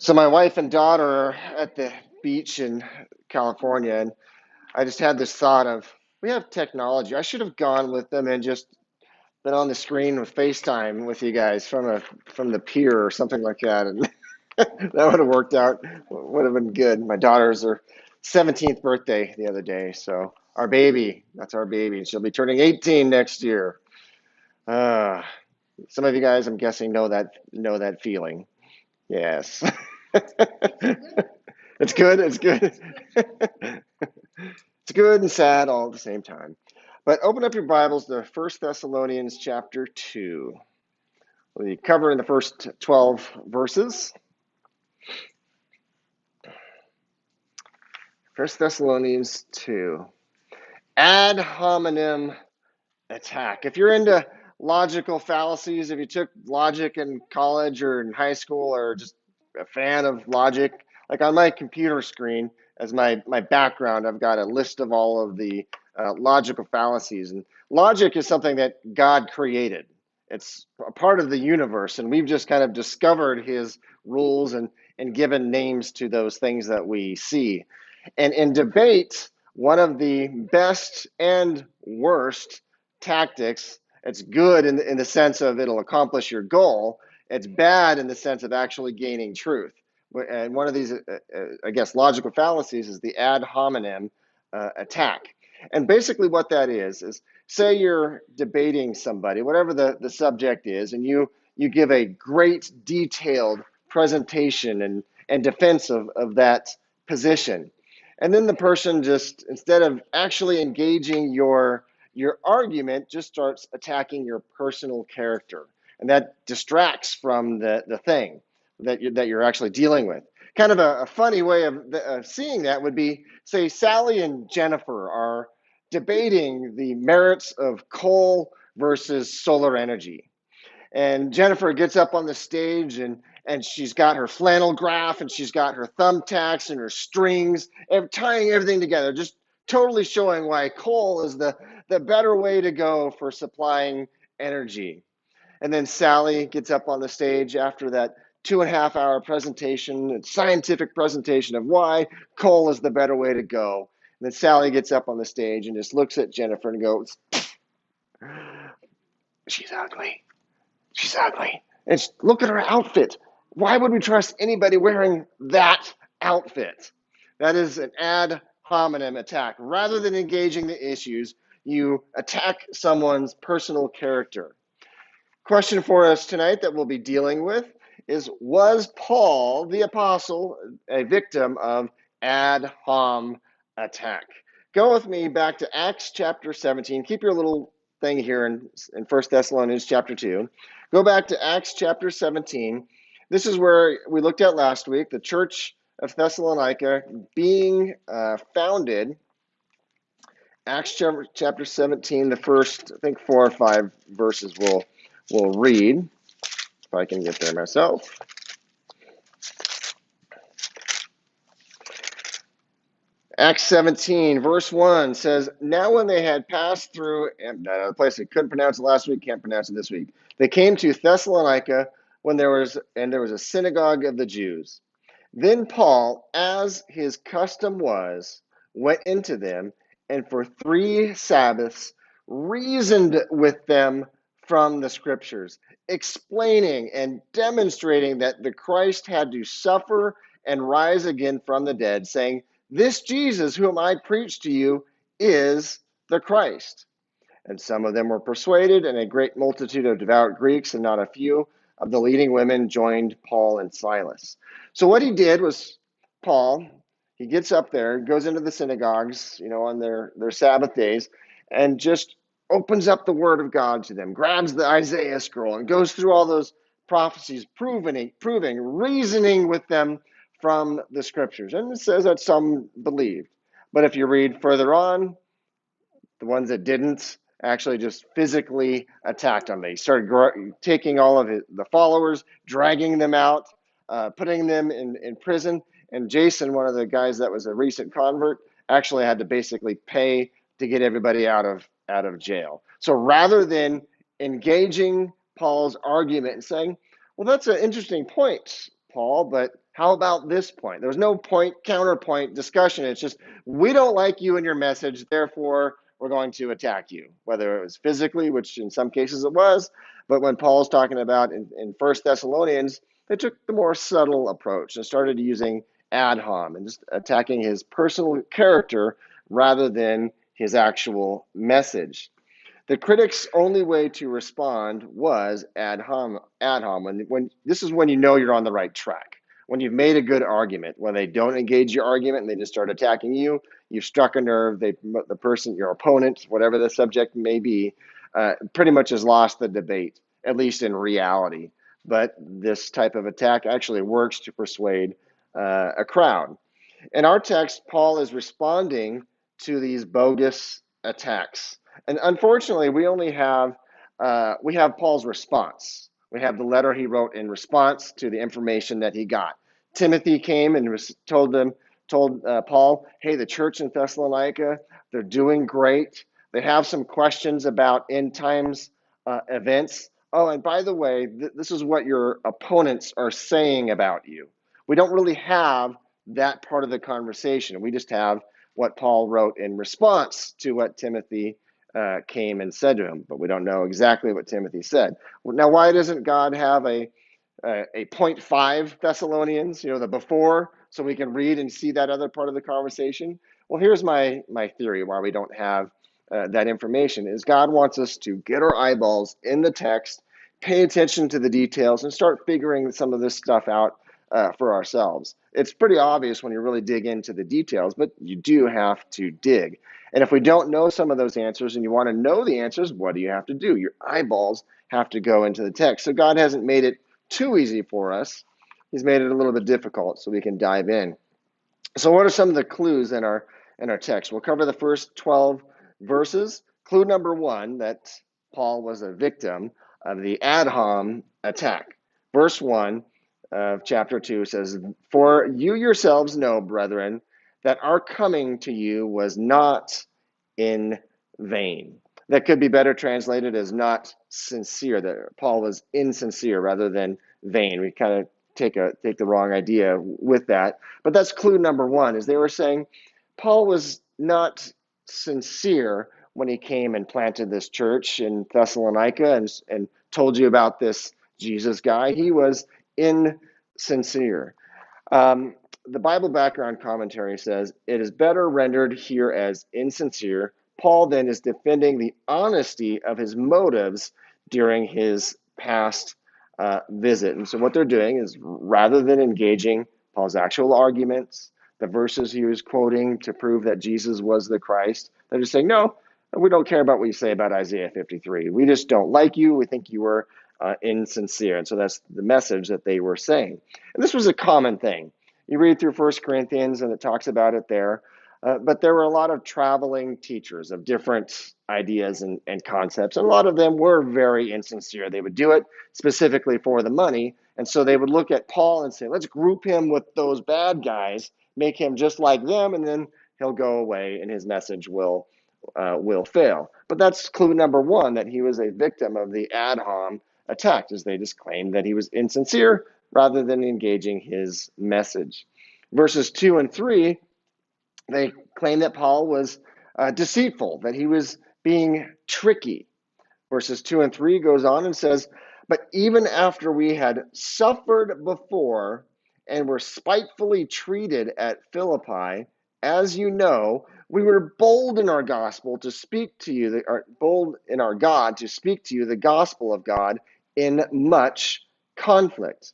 So my wife and daughter are at the beach in California, and I just had this thought of we have technology. I should have gone with them and just been on the screen with FaceTime with you guys from the pier or something like that, and that would have worked out. Would have been good. My daughter's her 17th birthday the other day, so that's our baby. She'll be turning 18 next year. Uh, some of you guys, I'm guessing, know that feeling. Yes. It's good. It's good. It's good and sad all at the same time. But open up your Bibles to First Thessalonians chapter 2. We'll be covering the first 12 verses. First Thessalonians 2. Ad hominem attack. If you're into logical fallacies, if you took logic in college or in high school or just a fan of logic, like on my computer screen as my background, I've got a list of all of the logical fallacies. And logic is something that God created. It's a part of the universe, and we've just kind of discovered his rules and given names to those things that we see. And in debate, one of the best and worst tactics. It's good in the sense of it'll accomplish your goal. It's bad in the sense of actually gaining truth. And one of these, I guess, logical fallacies is the ad hominem attack. And basically what that is say you're debating somebody, whatever the subject is, and you give a great detailed presentation and defense of that position. And then the person just, instead of actually engaging your argument, just starts attacking your personal character. And that distracts from the thing that you're actually dealing with. Kind of a funny way of seeing that would be, say, Sally and Jennifer are debating the merits of coal versus solar energy. And Jennifer gets up on the stage and she's got her flannel graph and she's got her thumbtacks and her strings, tying everything together, just totally showing why coal is the better way to go for supplying energy. And then Sally gets up on the stage after that 2.5 hour presentation, scientific presentation of why coal is the better way to go. And then Sally gets up on the stage and just looks at Jennifer and goes, she's ugly. She's ugly. And look at her outfit. Why would we trust anybody wearing that outfit? That is an ad hominem attack. Rather than engaging the issues, you attack someone's personal character. Question for us tonight that we'll be dealing with is, was Paul the apostle a victim of ad hom attack? Go with me back to Acts chapter 17. Keep your little thing here in 1 Thessalonians chapter 2. Go back to Acts chapter 17. This is where we looked at last week, the church of Thessalonica being founded. Acts chapter 17, the first, I think, 4 or 5 verses we'll read, if I can get there myself. Acts 17, verse 1 says, now when they had passed through, another place I couldn't pronounce it last week, can't pronounce it this week, they came to Thessalonica when there was a synagogue of the Jews. Then Paul, as his custom was, went into them, and for 3 Sabbaths reasoned with them from the scriptures, explaining and demonstrating that the Christ had to suffer and rise again from the dead, saying, this Jesus whom I preach to you is the Christ. And some of them were persuaded, and a great multitude of devout Greeks and not a few of the leading women joined Paul and Silas. So what he did was, Paul, he gets up there, goes into the synagogues, on their Sabbath days, and just opens up the word of God to them, grabs the Isaiah scroll and goes through all those prophecies, proving, reasoning with them from the scriptures. And it says that some believed. But if you read further on, the ones that didn't actually just physically attacked them. They started taking all of the followers, dragging them out, putting them in prison. And Jason, one of the guys that was a recent convert, actually had to basically pay to get everybody out of jail. So rather than engaging Paul's argument and saying, well, that's an interesting point, Paul, but how about this point? There was no point counterpoint discussion. It's just, we don't like you and your message, therefore we're going to attack you, whether it was physically, which in some cases it was, but when Paul's talking about in 1 Thessalonians, they took the more subtle approach and started using ad hom and just attacking his personal character rather than his actual message. The critics' only way to respond was ad hom. When this is when you know you're on the right track. When you've made a good argument, when they don't engage your argument and they just start attacking you, you've struck a nerve. The person, your opponent, whatever the subject may be, pretty much has lost the debate, at least in reality. But this type of attack actually works to persuade a crowd. In our text, Paul is responding to these bogus attacks. And unfortunately, we have Paul's response. We have the letter he wrote in response to the information that he got. Timothy came and told Paul, hey, the church in Thessalonica, they're doing great. They have some questions about end times events. Oh, and by the way, this is what your opponents are saying about you. We don't really have that part of the conversation. We just have what Paul wrote in response to what Timothy came and said to him, but we don't know exactly what Timothy said. Now, why doesn't God have a 0.5 Thessalonians, the before, so we can read and see that other part of the conversation? Well, here's my theory why we don't have that information is God wants us to get our eyeballs in the text, pay attention to the details, and start figuring some of this stuff out for ourselves. It's pretty obvious when you really dig into the details, but you do have to dig. And if we don't know some of those answers and you want to know the answers, what do you have to do? Your eyeballs have to go into the text. So God hasn't made it too easy for us. He's made it a little bit difficult so we can dive in. So what are some of the clues in our text? We'll cover the first 12 verses. Clue number 1, that Paul was a victim of the ad hom attack. Verse 1 of chapter 2 says, for you yourselves know, brethren, that our coming to you was not in vain. That could be better translated as not sincere, that Paul was insincere rather than vain. We kind of take the wrong idea with that. But that's clue number 1, is they were saying Paul was not sincere when he came and planted this church in Thessalonica and told you about this Jesus guy. He was insincere. The Bible background commentary says it is better rendered here as insincere. Paul then is defending the honesty of his motives during his past visit. And so what they're doing is, rather than engaging Paul's actual arguments, the verses he was quoting to prove that Jesus was the Christ, they're just saying, no, we don't care about what you say about Isaiah 53. We just don't like you. We think you were insincere. And so that's the message that they were saying. And this was a common thing. You read through 1 Corinthians and it talks about it there. But there were a lot of traveling teachers of different ideas and concepts. And a lot of them were very insincere. They would do it specifically for the money. And so they would look at Paul and say, let's group him with those bad guys, make him just like them, and then he'll go away and his message will fail. But that's clue number 1, that he was a victim of the ad hom attack, as they just claimed that he was insincere rather than engaging his message. Verses 2 and 3, they claim that Paul was deceitful, that he was being tricky. Verses 2 and 3 goes on and says, but even after we had suffered before and were spitefully treated at Philippi, as you know, we were bold in our gospel to speak to you, bold in our God to speak to you the gospel of God in much conflict.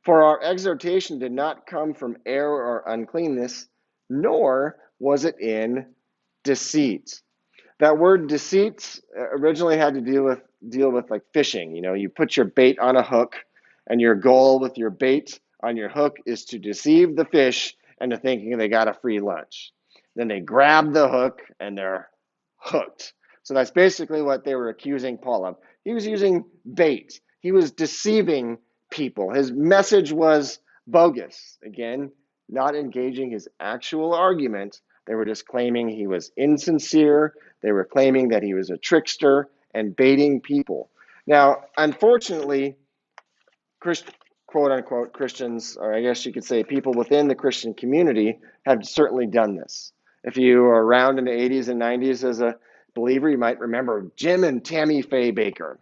For our exhortation did not come from error or uncleanness, nor was it in deceit. That word deceit originally had to deal with like fishing. You put your bait on a hook, and your goal with your bait on your hook is to deceive the fish into thinking they got a free lunch. Then they grab the hook and they're hooked. So that's basically what they were accusing Paul of. He was using bait. He was deceiving people. His message was bogus. Again, not engaging his actual argument. They were just claiming he was insincere. They were claiming that he was a trickster and baiting people. Now, unfortunately, quote unquote Christians, or I guess you could say people within the Christian community, have certainly done this. If you were around in the 80s and 90s as a believer, you might remember Jim and Tammy Faye Baker.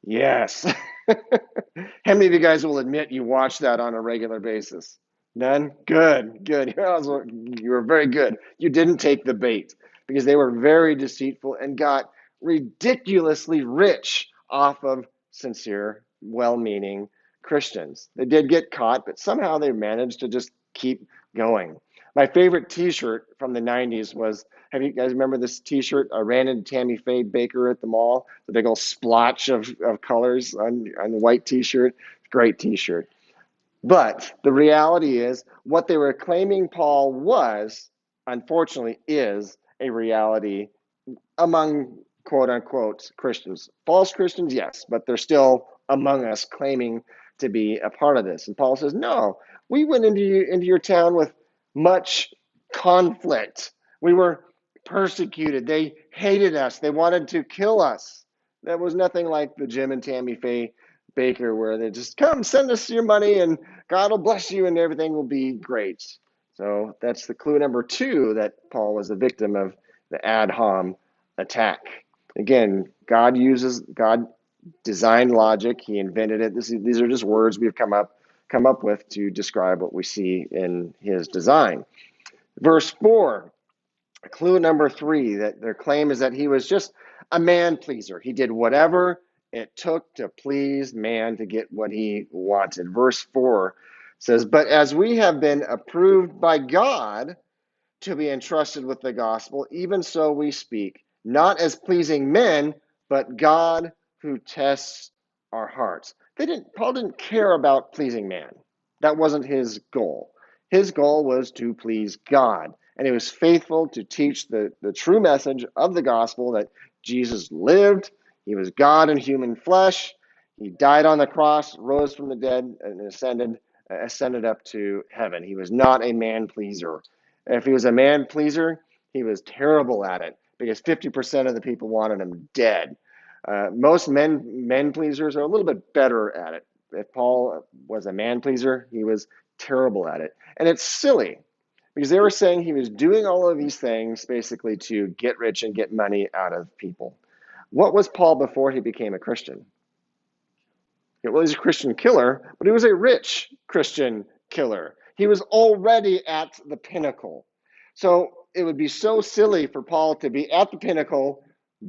Yes. How many of you guys will admit you watch that on a regular basis? None? Good, good. You were very good. You didn't take the bait because they were very deceitful and got ridiculously rich off of sincere, well meaning Christians. They did get caught, but somehow they managed to just keep going. My favorite t shirt from the 90s was, have you guys remember this t-shirt? I ran into Tammy Faye Baker at the mall, the big old splotch of colors on the white t-shirt. Great t-shirt. But the reality is, what they were claiming Paul was, unfortunately, is a reality among quote unquote Christians. False Christians, yes, but they're still among us claiming to be a part of this. And Paul says, no, we went into your town with much conflict. We were persecuted. They hated us. They wanted to kill us. That was nothing like the Jim and Tammy Faye Baker, where they just come, send us your money, and God will bless you, and everything will be great. So that's the clue number 2, that Paul was a victim of the ad hom attack. Again, God designed logic. He invented it. These are just words we've come up with to describe what we see in his design. Verse 4, clue number 3, that their claim is that he was just a man pleaser. He did whatever it took to please man to get what he wanted. Verse 4 says, but as we have been approved by God to be entrusted with the gospel, even so we speak, not as pleasing men, but God who tests our hearts. Paul didn't care about pleasing man. That wasn't his goal. His goal was to please God. And he was faithful to teach the true message of the gospel, that Jesus lived, he was God in human flesh, he died on the cross, rose from the dead, and ascended up to heaven. He was not a man pleaser. If he was a man pleaser, he was terrible at it, because 50% of the people wanted him dead. Most men pleasers are a little bit better at it. If Paul was a man pleaser, he was terrible at it. And it's silly, because they were saying he was doing all of these things basically to get rich and get money out of people. What was Paul before he became a Christian? Well, he's a Christian killer, but he was a rich Christian killer. He was already at the pinnacle. So it would be so silly for Paul to be at the pinnacle,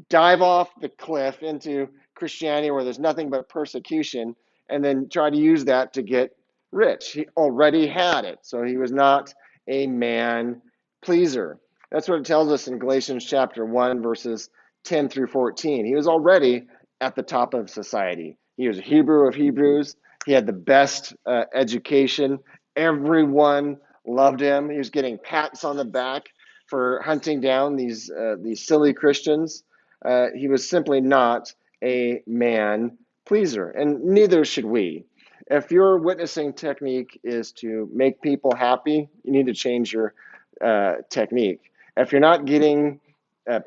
dive off the cliff into Christianity where there's nothing but persecution, and then try to use that to get rich. He already had it, so he was not a man pleaser. That's what it tells us in Galatians chapter 1, verses 10 through 14. He was already at the top of society. He was a Hebrew of Hebrews. He had the best education. Everyone loved him. He was getting pats on the back for hunting down these silly Christians. He was simply not a man pleaser, and neither should we. If your witnessing technique is to make people happy, you need to change your technique. If you're not getting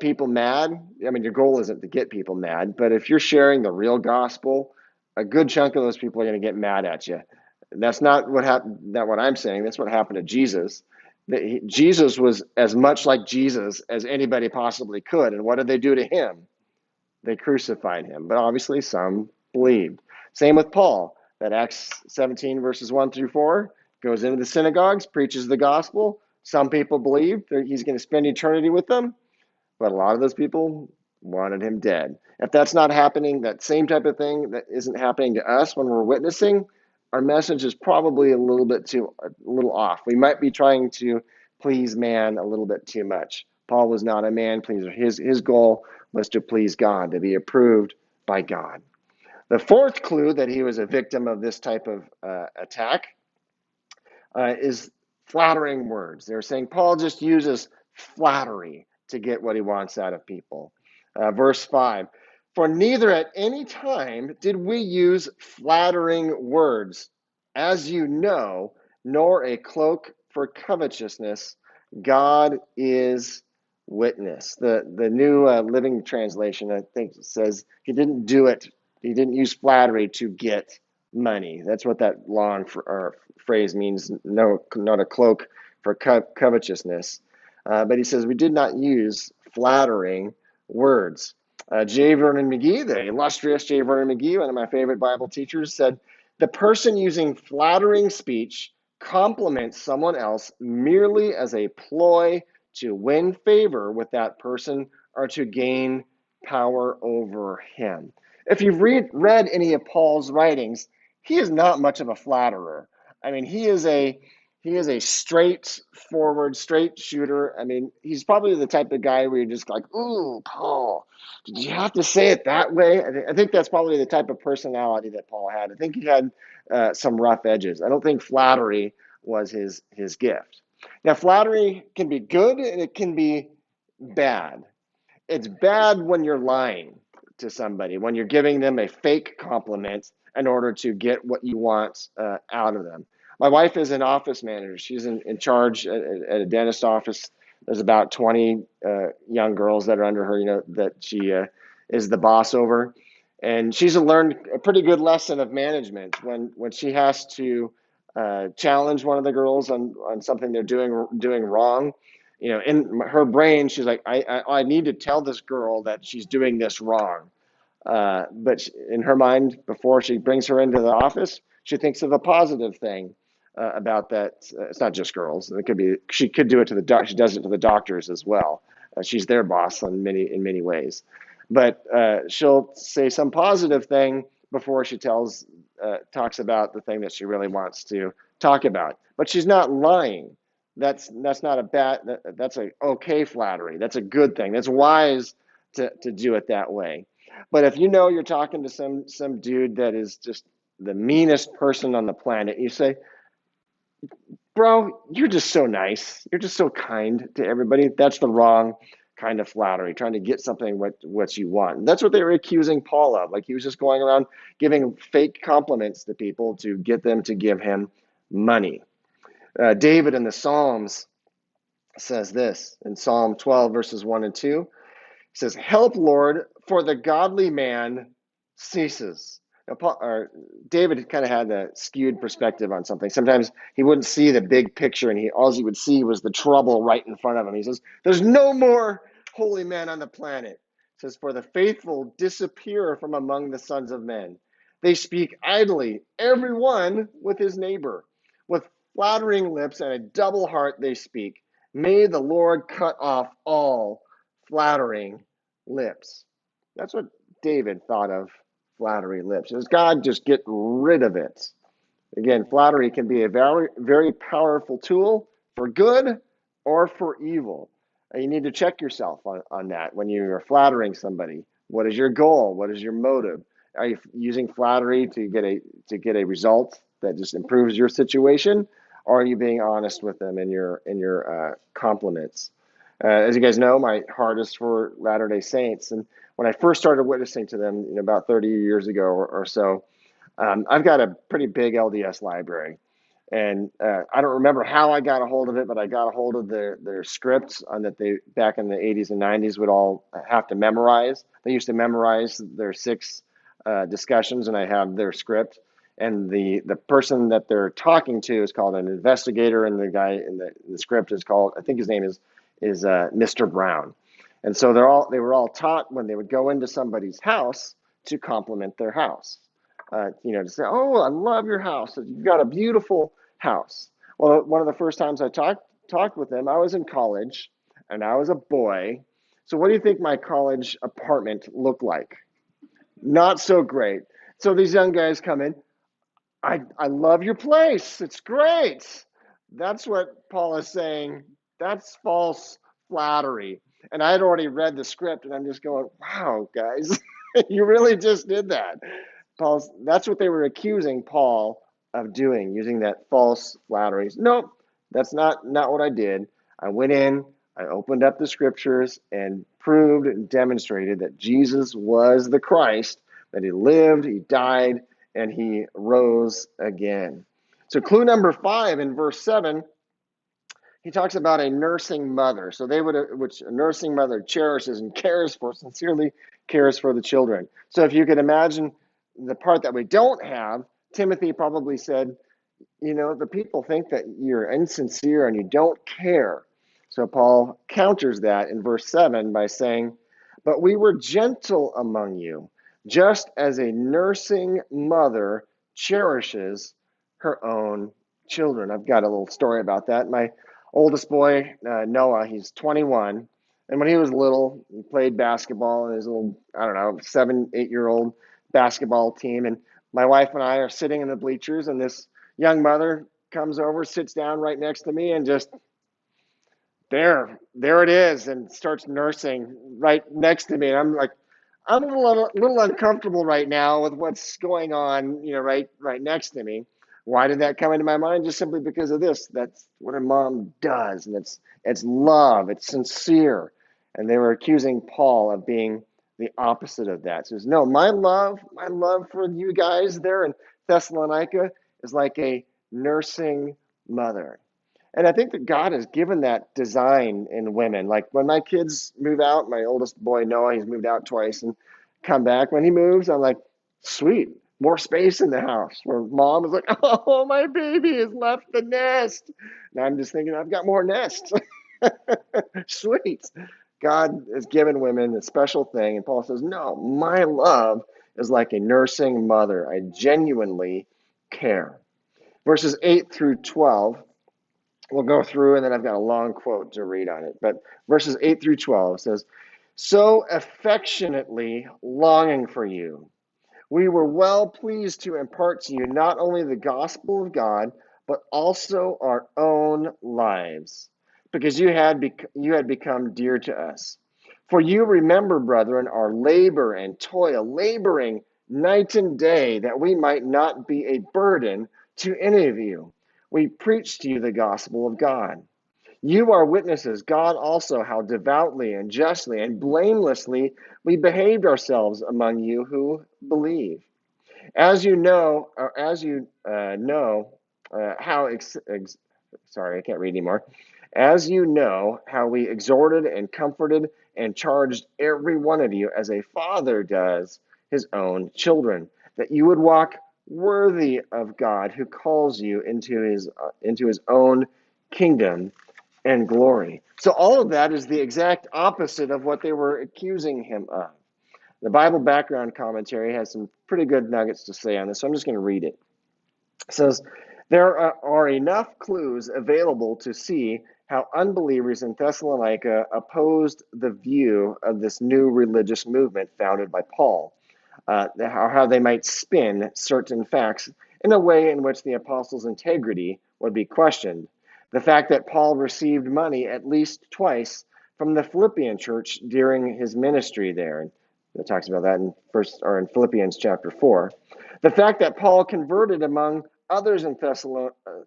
people mad, I mean, your goal isn't to get people mad, but if you're sharing the real gospel, a good chunk of those people are going to get mad at you. That's not what happened. Not what I'm saying. That's what happened to Jesus. Jesus was as much like Jesus as anybody possibly could. And what did they do to him? They crucified him. But obviously, some believed. Same with Paul. That Acts 17 verses 1 through 4 goes into the synagogues, preaches the gospel. Some people believed that he's going to spend eternity with them, but a lot of those people wanted him dead. If that's not happening, that same type of thing that isn't happening to us when we're witnessing, our message is probably a little off. We might be trying to please man a little bit too much. Paul was not a man pleaser. His goal was to please God, to be approved by God. The fourth clue that he was a victim of this type of attack is flattering words. They're saying Paul just uses flattery to get what he wants out of people. Verse 5, for neither at any time did we use flattering words, as you know, nor a cloak for covetousness. God is witness. The New Living Translation, I think, says he didn't do it. He didn't use flattery to get money. That's what that long phrase means. No, not a cloak for covetousness. But he says we did not use flattering words. J. Vernon McGee, the illustrious J. Vernon McGee, one of my favorite Bible teachers, said the person using flattering speech compliments someone else merely as a ploy to win favor with that person or to gain power over him. If you've read any of Paul's writings, he is not much of a flatterer. I mean, he is a straightforward, straight shooter. I mean, he's probably the type of guy where you're just like, "Ooh, Paul, did you have to say it that way?" I think that's probably the type of personality that Paul had. I think he had some rough edges. I don't think flattery was his gift. Now, flattery can be good and it can be bad. It's bad when you're lying to somebody, when you're giving them a fake compliment in order to get what you want out of them. My wife is an office manager. She's in charge at a dentist office. There's about 20 young girls that are under her, that she is the boss over. And she's learned a pretty good lesson of management when she has to challenge one of the girls on something they're doing wrong. In her brain, she's like, I need to tell this girl that she's doing this wrong. But in her mind, before she brings her into the office, she thinks of a positive thing about that. It's not just girls. It could be she could do it to the doc. She does it to the doctors as well. She's their boss in many ways. But she'll say some positive thing before she talks about the thing that she really wants to talk about. But she's not lying. That's not a bad. That's a okay flattery. That's a good thing. That's wise to do it that way. But if you know you're talking to some dude that is just the meanest person on the planet, you say, "Bro, you're just so nice. You're just so kind to everybody." That's the wrong kind of flattery, trying to get something what you want. That's what they were accusing Paul of. Like he was just going around giving fake compliments to people to get them to give him money. David in the Psalms says this in Psalm 12, verses 1 and 2. He says, "Help, Lord, for the godly man ceases." Now, David kind of had a skewed perspective on something. Sometimes he wouldn't see the big picture, and all he would see was the trouble right in front of him. He says, "There's no more holy man on the planet." He says, "For the faithful disappear from among the sons of men. They speak idly, every one with his neighbor. With flattering lips and a double heart they speak. May the Lord cut off all flattering lips." That's what David thought of flattery lips. Does God just get rid of it? Again, flattery can be a very, very powerful tool for good or for evil. And you need to check yourself on that when you're flattering somebody. What is your goal? What is your motive? Are you using flattery to get a result that just improves your situation, or are you being honest with them in your compliments? As you guys know, my heart is for Latter-day Saints, and when I first started witnessing to them, about 30 years ago or so, I've got a pretty big LDS library, and I don't remember how I got a hold of it, but I got a hold of their scripts on that they back in the 80s and 90s would all have to memorize. They used to memorize their six discussions, and I have their script. And the person that they're talking to is called an investigator, and the guy in the script is called, I think his name is Mr. Brown. And so they were all taught when they would go into somebody's house to compliment their house. To say, "Oh, I love your house. You've got a beautiful house." Well, one of the first times I talked with them, I was in college and I was a boy. So what do you think my college apartment looked like? Not so great. So these young guys come in. I love your place. It's great. That's what Paul is saying. That's false flattery. And I had already read the script, and I'm just going, "Wow, guys, you really just did that." That's what they were accusing Paul of doing, using that false flattery. Nope, that's not what I did. I went in, I opened up the scriptures and proved and demonstrated that Jesus was the Christ, that he lived, he died, and he rose again. So clue number 5 in verse 7, he talks about a nursing mother. So which a nursing mother cherishes and sincerely cares for the children. So if you can imagine the part that we don't have, Timothy probably said, the people think that you're insincere and you don't care. So Paul counters that in verse 7 by saying, "But we were gentle among you, just as a nursing mother cherishes her own children." I've got a little story about that. My oldest boy, Noah, he's 21. And when he was little, he played basketball in his little, I don't know, 7, 8-year-old basketball team. And my wife and I are sitting in the bleachers, and this young mother comes over, sits down right next to me, and just there it is, and starts nursing right next to me. And I'm like, I'm a little uncomfortable right now with what's going on, right next to me. Why did that come into my mind? Just simply because of this. That's what a mom does, and it's love, it's sincere. And they were accusing Paul of being the opposite of that. So he says, no, my love for you guys there in Thessalonica is like a nursing mother. And I think that God has given that design in women. Like when my kids move out, my oldest boy, Noah, he's moved out twice and come back. When he moves, I'm like, sweet, more space in the house. Where mom is like, oh, my baby has left the nest. And I'm just thinking, I've got more nests. Sweet. God has given women a special thing. And Paul says, no, my love is like a nursing mother. I genuinely care. Verses 8 through 12. We'll go through, and then I've got a long quote to read on it. But verses 8 through 12 says, "So affectionately longing for you, we were well pleased to impart to you not only the gospel of God, but also our own lives, because you had become dear to us. For you remember, brethren, our labor and toil, laboring night and day, that we might not be a burden to any of you. We preach to you the gospel of God. You are witnesses, God also, how devoutly and justly and blamelessly we behaved ourselves among you who believe. As you know, how sorry, I can't read anymore. As you know how we exhorted and comforted and charged every one of you as a father does his own children, that you would walk worthy of God who calls you into his own kingdom and glory. So all of that is the exact opposite of what they were accusing him of. The Bible background commentary has some pretty good nuggets to say on this, so I'm just going to read it. It says, there are enough clues available to see how unbelievers in Thessalonica opposed the view of this new religious movement founded by Paul, how they might spin certain facts in a way in which the apostles' integrity would be questioned. The fact that Paul received money at least twice from the Philippian church during his ministry there. And it talks about that in Philippians chapter 4. The fact that Paul converted among others in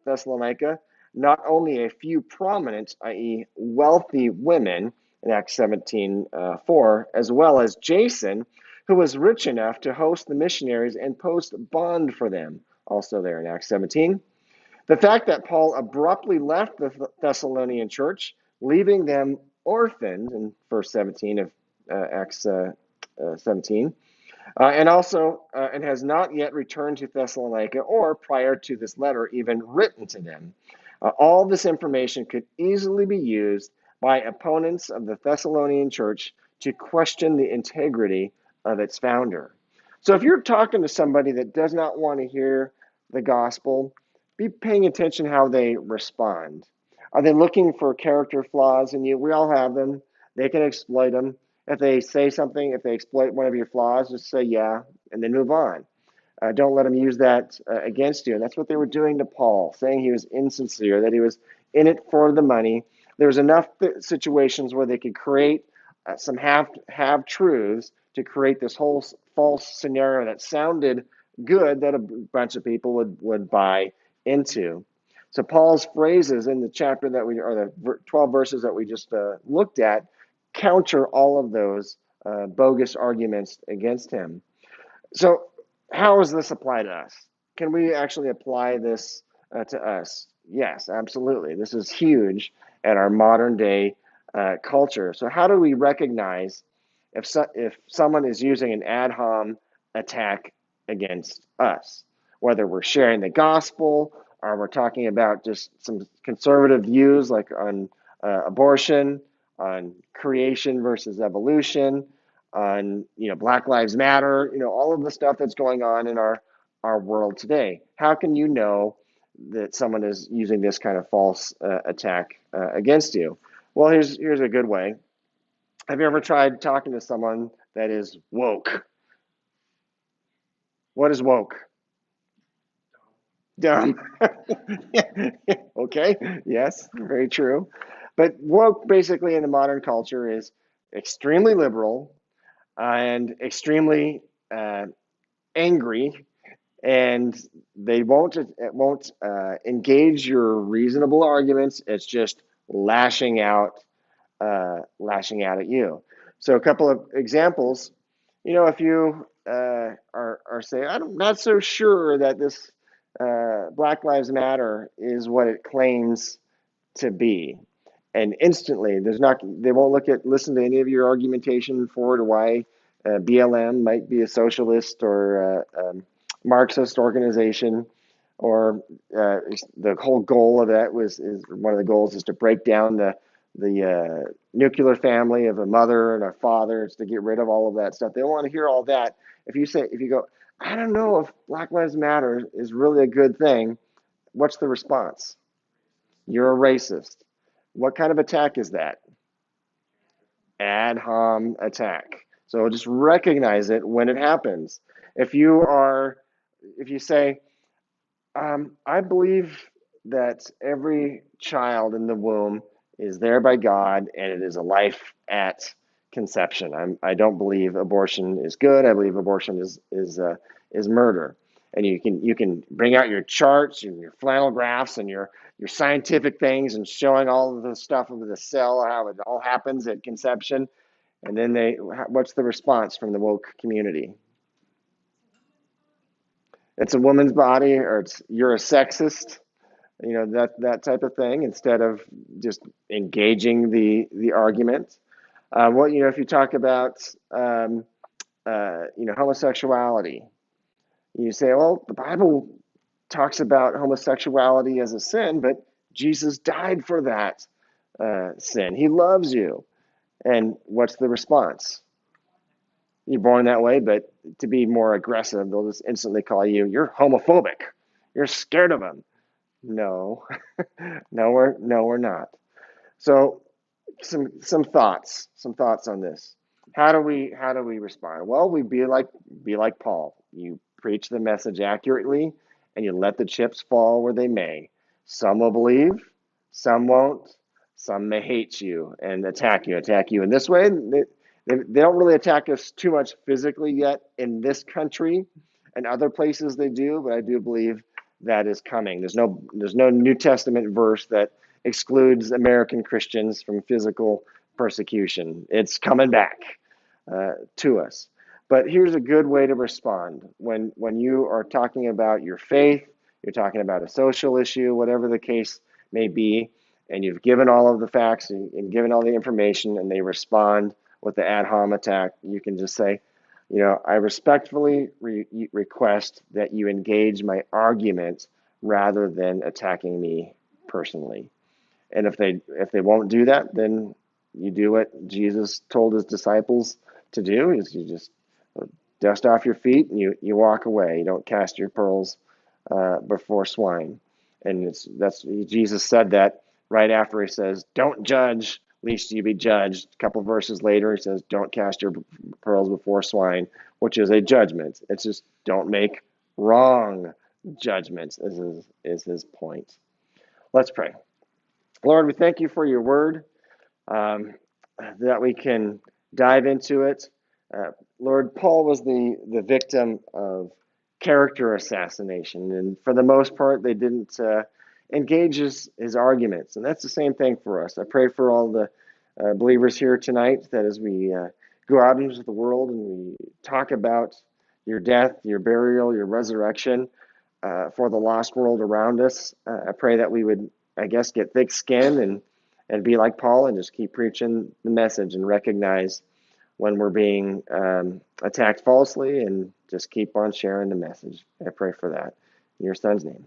Thessalonica not only a few prominent, i.e., wealthy women in Acts 17:4, as well as Jason, who was rich enough to host the missionaries and post bond for them, also there in Acts 17. The fact that Paul abruptly left the Thessalonian church, leaving them orphaned in verse 17 of Acts 17, and has not yet returned to Thessalonica or prior to this letter even written to them. All this information could easily be used by opponents of the Thessalonian church to question the integrity of its founder. So if you're talking to somebody that does not want to hear the gospel, be paying attention how they respond. Are they looking for character flaws in you? We all have them. They can exploit them. If they say something, if they exploit one of your flaws, just say yeah, and then move on. Don't let them use that against you. And that's what they were doing to Paul, saying he was insincere, that he was in it for the money. There was enough situations where they could create some half truths to create this whole false scenario that sounded good that a bunch of people would buy into. So Paul's phrases in the chapter or the 12 verses that we just looked at, counter all of those bogus arguments against him. So how does this apply to us? Can we actually apply this to us? Yes, absolutely. This is huge at our modern day culture. So how do we recognize if someone is using an ad hom attack against us? whether we're sharing the gospel or we're talking about just some conservative views like on abortion, on creation versus evolution, on Black Lives Matter, all of the stuff that's going on in our world today. How can you know that someone is using this kind of false attack against you? Well, here's a good way. Have you ever tried talking to someone that is woke? What is woke? Dumb. Okay, yes, very true. But woke basically in the modern culture is extremely liberal and extremely angry, and they won't engage your reasonable arguments. It's just lashing out at you. So a couple of examples. If you are saying, I'm not so sure that this Black Lives Matter is what it claims to be, and instantly they won't listen to any of your argumentation for to why BLM might be a socialist or Marxist organization, or the whole goal of that is one of the goals is to break down the nuclear family of a mother and a father. It's to get rid of all of that stuff. They don't want to hear all that. If you go, I don't know if Black Lives Matter is really a good thing, what's the response? You're a racist. What kind of attack is that? Ad hom attack. So just recognize it when it happens. If you say, I believe that every child in the womb is there by God, and it is a life at conception. I don't believe abortion is good. I believe abortion is murder. And you can bring out your charts and your flannel graphs and your scientific things and showing all of the stuff of the cell, how it all happens at conception. And then what's the response from the woke community? It's a woman's body, or you're a sexist, that type of thing, instead of just engaging the argument. If you talk about homosexuality, you say, well, the Bible talks about homosexuality as a sin, but Jesus died for that sin. He loves you. And what's the response? You're born that way, but to be more aggressive, they'll just instantly call you're homophobic. You're scared of him. No, we're not. So some thoughts on this. How do we respond? Well, we be like Paul. You preach the message accurately, and you let the chips fall where they may. Some will believe, some won't. Some may hate you and attack you in this way. They don't really attack us too much physically yet in this country, and other places they do, but I do believe that is coming. There's no New Testament verse that excludes American Christians from physical persecution. It's coming back to us. But here's a good way to respond when you are talking about your faith, you're talking about a social issue, whatever the case may be, and you've given all of the facts and given all the information, and they respond with the ad hom attack. You can just say, I respectfully request that you engage my argument rather than attacking me personally. And if they won't do that, then you do what Jesus told his disciples to do: is you just dust off your feet and you walk away. You don't cast your pearls before swine. And Jesus said that right after he says, "Don't judge, lest you be judged." A couple verses later, he says, "Don't cast your pearls before swine," which is a judgment. It's just don't make wrong judgments, is his point. Let's pray. Lord, we thank you for your word, that we can dive into it. Lord, Paul was the victim of character assassination, and for the most part, they didn't engage his arguments, and that's the same thing for us. I pray for all the believers here tonight that as we go out into the world and we talk about your death, your burial, your resurrection for the lost world around us, I pray that we would, get thick skin and be like Paul and just keep preaching the message and recognize when we're being attacked falsely and just keep on sharing the message. I pray for that. your son's name.